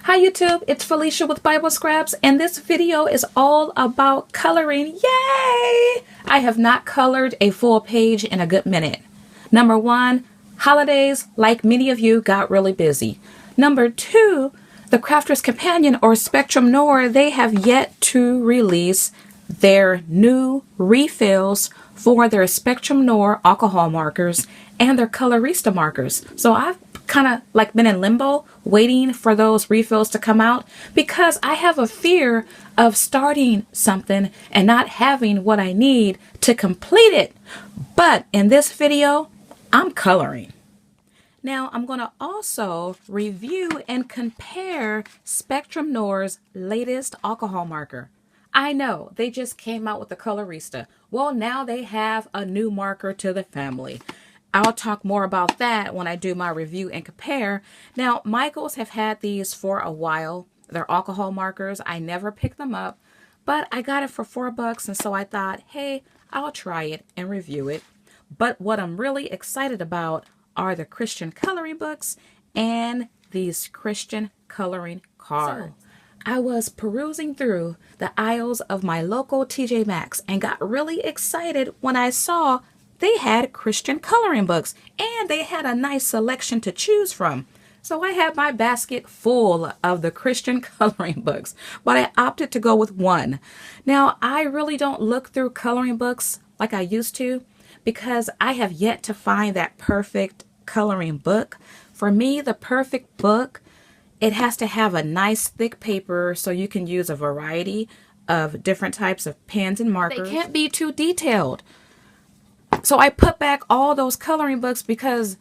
Hi YouTube, it's Felicia with Bible Scraps, and this video is all about coloring. Yay! I have not colored a full page in a good minute. Number one, holidays, like many of you, got really busy. Number two, the Crafter's Companion or Spectrum Noir, they have yet to release their new refills for their Spectrum Noir alcohol markers and their Colorista markers. So I've kind of like been in limbo waiting for those refills to come out because I have a fear of starting something and not having what I need to complete it. But in this video, I'm coloring. Now I'm going to also review and compare Spectrum Noir's latest alcohol marker. I know they just came out with the Colorista. Well, now they have a new marker to the family. I'll talk more about that when I do my review and compare. Now, Michaels have had these for a while. They're alcohol markers. I never picked them up, but I got it for $4, and so I thought, hey, I'll try it and review it. But what I'm really excited about are the Christian coloring books and these Christian coloring cards. So, I was perusing through the aisles of my local TJ Maxx and got really excited when I saw they had Christian coloring books and they had a nice selection to choose from. So I had my basket full of the Christian coloring books, but I opted to go with one. Now, I really don't look through coloring books like I used to because I have yet to find that perfect coloring book. For me, the perfect book, it has to have a nice thick paper so you can use a variety of different types of pens and markers. They can't be too detailed. So I put back all those coloring books because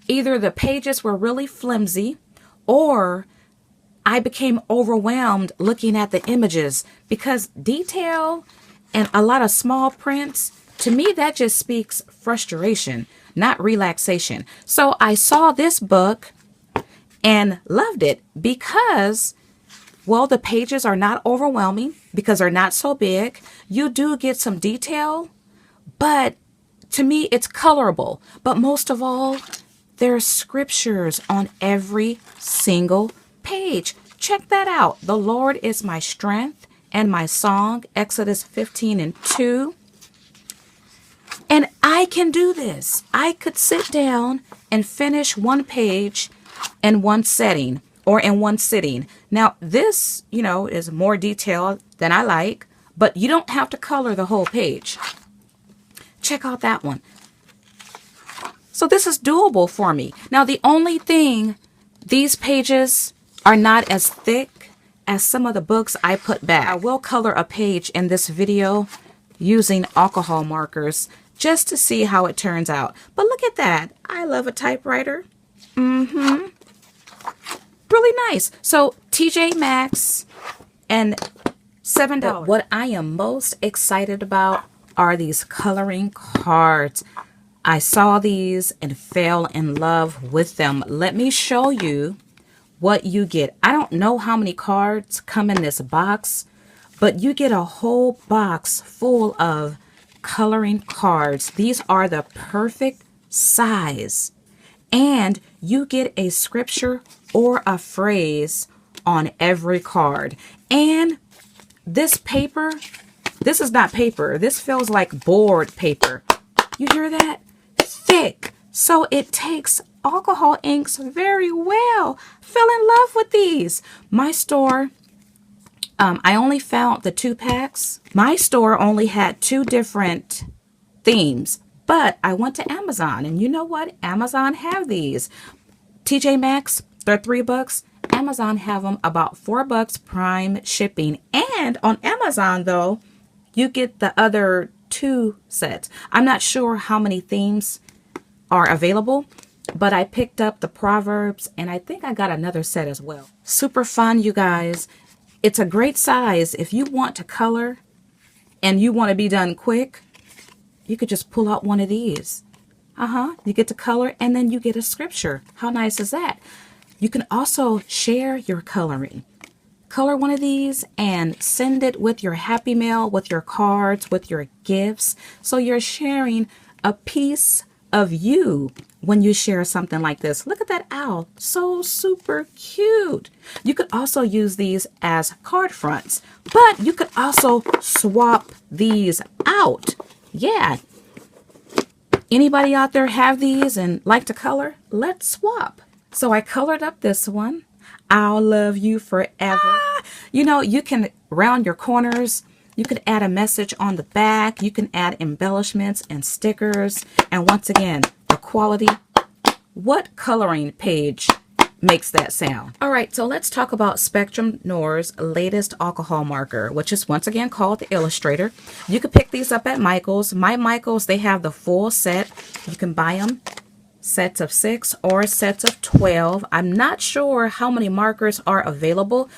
either the pages were really flimsy or I became overwhelmed looking at the images because detail and a lot of small prints, to me, that just speaks frustration, not relaxation. So I saw this book and loved it because, well, the pages are not overwhelming because they're not so big. You do get some detail, but to me, it's colorable. But most of all, there's scriptures on every single page. Check that out. The Lord is my strength and my song, Exodus 15:2. And I can do this. I could sit down and finish one page in one setting or in one sitting. Now, this, is more detailed than I like, but you don't have to color the whole page. Check out that one. So this is doable for me. Now, the only thing, these pages are not as thick as some of the books I put back. I will color a page in this video using alcohol markers just to see how it turns out. But look at that. I love a typewriter. Really nice. So TJ Maxx and $7. But what I am most excited about are these coloring cards. I saw these and fell in love with them. Let me show you what you get. I don't know how many cards come in this box, but you get a whole box full of coloring cards. These are the perfect size. And you get a scripture or a phrase on every card. And this paper, this is not paper. This feels like board paper. You hear that? Thick. So it takes alcohol inks very well. Fell in love with these. My store, I only found the 2-packs. My store only had 2 different themes, but I went to Amazon, and you know what? Amazon have these. TJ Maxx, they're $3. Amazon have them about $4 prime shipping. And on Amazon, though, you get the other 2 sets. I'm not sure how many themes are available, but I picked up the Proverbs, and I think I got another set as well. Super fun, you guys. It's a great size. If you want to color and you want to be done quick, you could just pull out one of these. You get to color, and then you get a scripture. How nice is that? You can also share your coloring. Color one of these and send it with your Happy Mail, with your cards, with your gifts. So you're sharing a piece of you when you share something like this. Look at that owl. So super cute. You could also use these as card fronts, but you could also swap these out. Yeah. Anybody out there have these and like to color? Let's swap. So I colored up this one. I'll love you forever. You know, you can round your corners. You could add a message on the back. You can add embellishments and stickers. And once again, the quality. What coloring page makes that sound? All right, so let's talk about Spectrum Noir's latest alcohol marker, which is once again called the Illustrator. You could pick these up at Michael's. My Michael's, they have the full set. You can buy them sets of 6 or sets of 12. I'm not sure how many markers are available,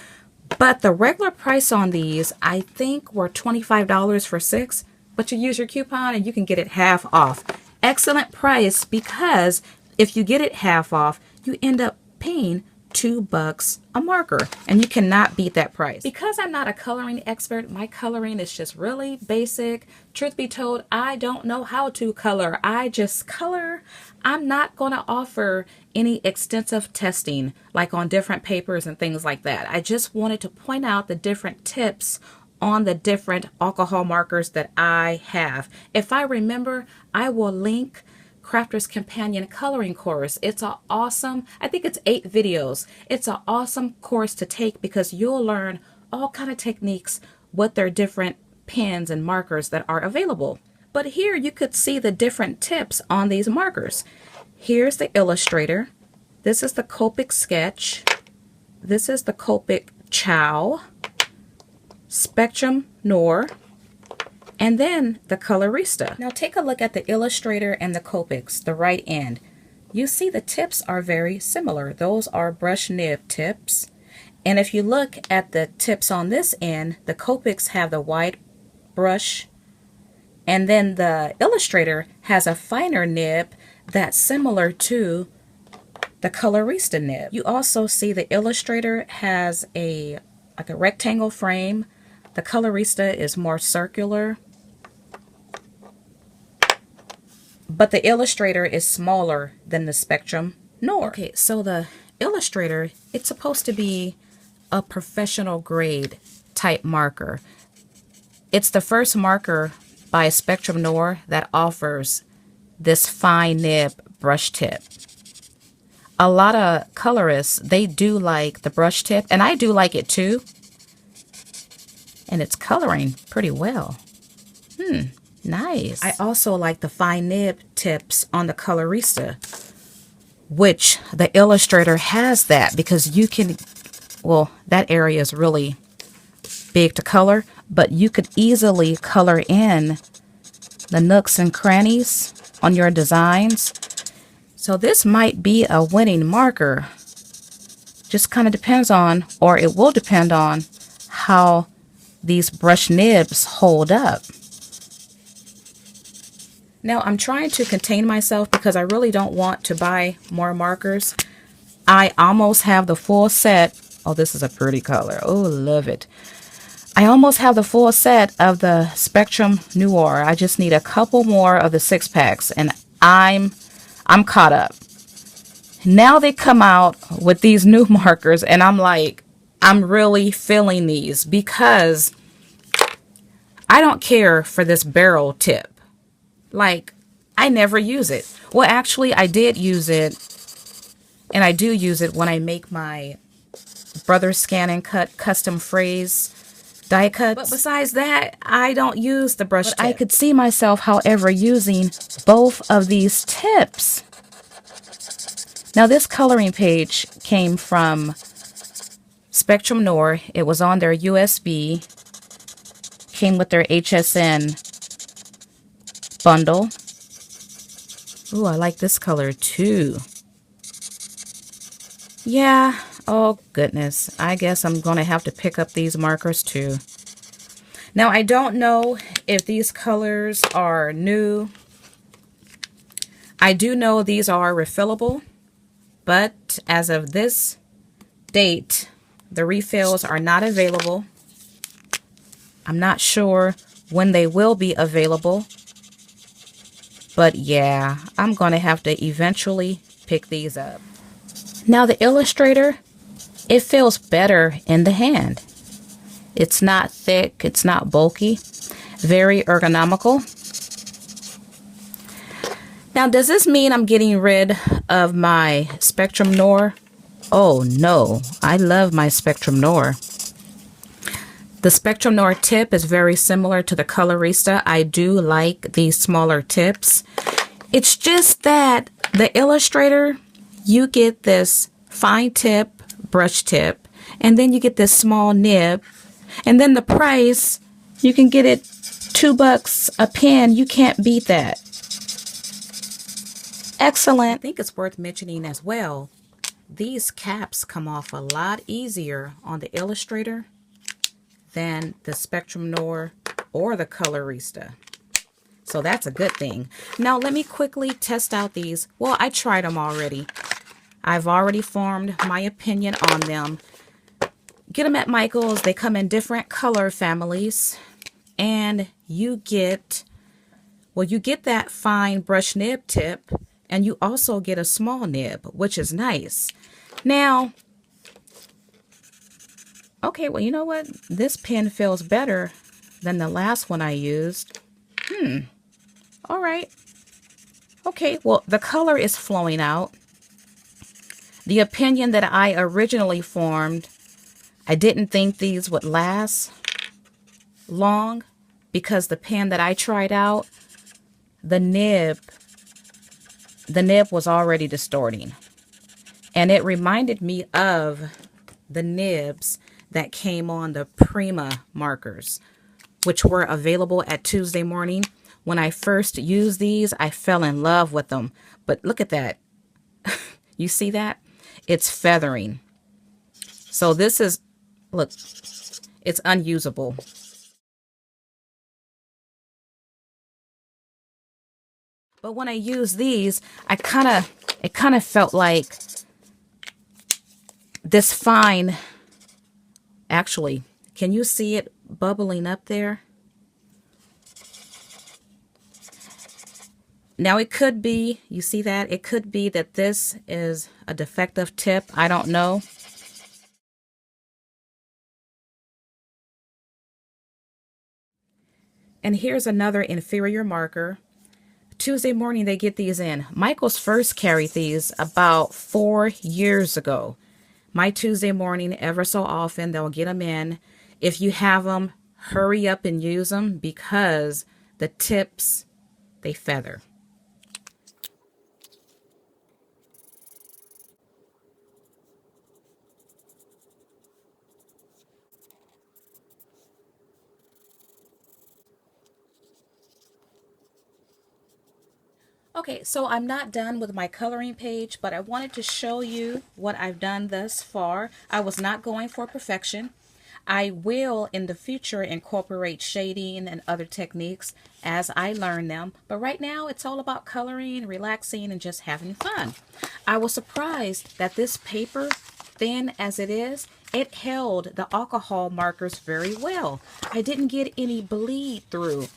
but the regular price on these, I think, were $25 for 6, but you use your coupon and you can get it half off. Excellent price, because if you get it half off, you end up paying $2 a marker, and you cannot beat that price. Because I'm not a coloring expert, my coloring is just really basic. Truth be told, I don't know how to color. I just color. I'm not going to offer any extensive testing like on different papers and things like that. I just wanted to point out the different tips on the different alcohol markers that I have. If I remember, I will link Crafter's Companion coloring course. It's an awesome, I think it's 8 videos. It's an awesome course to take because you'll learn all kind of techniques with their different pens and markers that are available. But here you could see the different tips on these markers. Here's the Illustrator. This is the Copic Sketch. This is the Copic Chow, Spectrum Noir, and then the Colorista. Now take a look at the Illustrator and the Copics, the right end. You see the tips are very similar. Those are brush nib tips. And if you look at the tips on this end, the Copics have the wide brush, and then the Illustrator has a finer nib that's similar to the Colorista nib. You also see the Illustrator has like a rectangle frame. The Colorista is more circular, but the Illustrator is smaller than the Spectrum Noir. Okay, so the Illustrator, it's supposed to be a professional grade type marker. It's the first marker by Spectrum Noir that offers this fine nib brush tip. A lot of colorists, they do like the brush tip, and I do like it too. And it's coloring pretty well. Nice. I also like the fine nib tips on the Colorista, which the Illustrator has that because you can, well, that area is really big to color, but you could easily color in the nooks and crannies on your designs. So this might be a winning marker. Just kind of depends on, or it will depend on, how these brush nibs hold up. Now I'm trying to contain myself because I really don't want to buy more markers. I almost have the full set. Oh, this is a pretty color. Oh, love it. I almost have the full set of the Spectrum Noir. I just need a couple more of the 6-packs and I'm caught up. Now they come out with these new markers and I'm like, I'm really feeling these because I don't care for this barrel tip. Like, I never use it. Well, actually, I did use it, and I do use it when I make my Brother Scan and Cut custom phrase die cuts. But besides that, I don't use the brush tip. I could see myself, however, using both of these tips. Now, this coloring page came from Spectrum Noir. It was on their USB. Came with their HSN bundle. Ooh, I like this color too. Yeah, oh goodness. I guess I'm going to have to pick up these markers too. Now, I don't know if these colors are new. I do know these are refillable, but as of this date, the refills are not available. I'm not sure when they will be available. But yeah, I'm going to have to eventually pick these up. Now the Illustrator, it feels better in the hand. It's not thick, it's not bulky, very ergonomical. Now, does this mean I'm getting rid of my Spectrum Noir? Oh no, I love my Spectrum Noir. The Spectrum Noir tip is very similar to the Colorista. I do like these smaller tips. It's just that the Illustrator, you get this fine tip, brush tip, and then you get this small nib. And then the price, you can get it $2 a pen. You can't beat that. Excellent. I think it's worth mentioning as well, these caps come off a lot easier on the Illustrator than the Spectrum Noir or the Colorista. So that's a good thing. Now let me quickly test out these. Well, I tried them already. I've already formed my opinion on them. Get them at Michael's. They come in different color families. And you get, well, you get that fine brush nib tip. And you also get a small nib, which is nice. Now, okay, well, you know what? This pen feels better than the last one I used. All right. Okay, well, the color is flowing out. The opinion that I originally formed, I didn't think these would last long because the pen that I tried out, the nib was already distorting. And it reminded me of the nibs that came on the Prima markers, which were available at Tuesday Morning. When I first used these, I fell in love with them. But look at that. You see that? It's feathering. So this is, look, it's unusable. But when I use these, it kind of felt like this fine, actually, can you see it bubbling up there? Now it could be, you see that? It could be that this is a defective tip. I don't know. And here's another inferior marker. Tuesday Morning, they get these in. Michael's first carried these about 4 years ago. My Tuesday Morning, ever so often, they'll get them in. If you have them, hurry up and use them because the tips, they feather. Okay, so I'm not done with my coloring page, but I wanted to show you what I've done thus far. I was not going for perfection. I will in the future incorporate shading and other techniques as I learn them, but right now it's all about coloring, relaxing, and just having fun. I was surprised that this paper, thin as it is, it held the alcohol markers very well. I didn't get any bleed through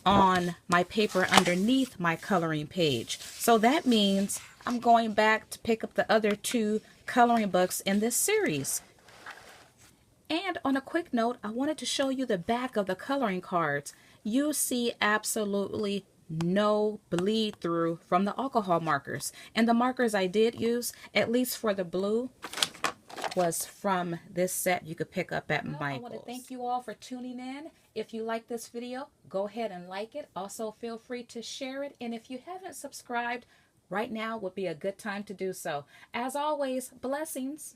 on my paper underneath my coloring page. So that means I'm going back to pick up the other 2 coloring books in this series. And on a quick note, I wanted to show you the back of the coloring cards. You see absolutely no bleed through from the alcohol markers. And the markers I did use, at least for the blue, was from this set you could pick up at Michael's. I want to thank you all for tuning in. If you like this video, go ahead and like it. Also, feel free to share it. And if you haven't subscribed, right now would be a good time to do so. As always, blessings.